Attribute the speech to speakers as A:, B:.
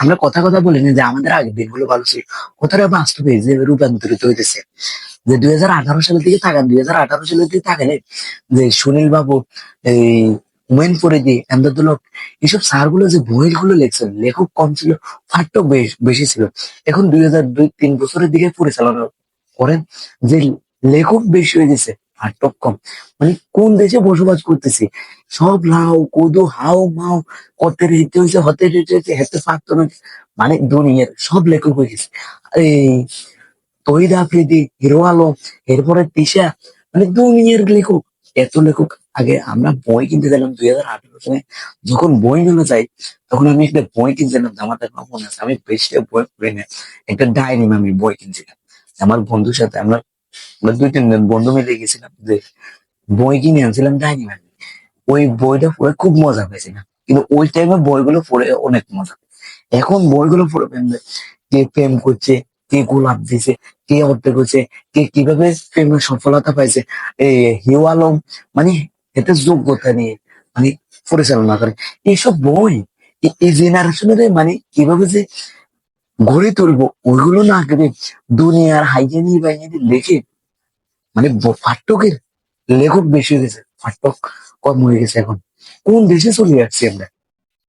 A: আমরা কথা কথা বলিনি যে আমাদের আগের দিনগুলো ভালো ছিল, কথাটা বাস্তবে যে রূপান্তরিত হইতেছে। যে 2018 সালের দিকে তাকান, 2018 সালের দিকে তাকালে যে সুনীল বাবু, এই হুমায়ুন ফরিদি, এমদাদুল হক, এইসব স্যার গুলো যে বইগুলো লেখছেন, লেখক কম ছিল, পাঠ্য বেশি ছিল। এখন 2002-3 বছরের দিকে পরিচালনা করেন যে লেখক বেশি হয়ে গেছে, পাঠ্য কম। মানে কোন দেশে বসবাস করতেছি? সব লাউ কদু হাউ মাউ, কতে রেতে হয়েছে, হতে রেতে হয়েছে, হেতে পারতো না। মানে দুনিয়ার সব লেখক হয়ে গেছে। এই তহিদ আফ্রিদি, হিরো আলম, এরপরে তিশা, মানে দুনিয়ার লেখক, এত লেখক। আগে আমরা বই কিনতে গেলাম 2018 সালে, যখন বই মেলা যাই, তখন আমি একটা বই কিনছিলাম, আমার এখন মনে আছে, আমি বেশি বই পড়ি না, একটা ডায়েরি আমি বই কিনছিলাম আমার বন্ধুর সাথে। আমরা আমরা 2-3 জন বন্ধু মিলে গেছিলাম, যে বই কিনে আনছিলাম ডায়েরি। ওই বইটা পড়ে খুব মজা পেয়েছিলাম, কিন্তু ওই টাইমে বইগুলো পড়ে অনেক মজা। এখন বইগুলো পড়ে কে প্রেম করছে, কে গোলাপ দিছে, কে অর্ধেক করছে, কে কিভাবে প্রেমের সফলতা পাইছে, এই হিউ আলম, মানে এতে যোগ্যতা নিয়ে মানে পরিচালনা করে এইসব বই। এই জেনারেশনের মানে কিভাবে যে গড়ে তুলবো ওইগুলো না করে দুনিয়ার হাইজেনি বাইজেনি দেখে, মানে পাঠকের লেখক বেশি হয়ে গেছে, পাঠক কম হয়ে গেছে। এখন কোন দেশে চলে যাচ্ছি আমরা?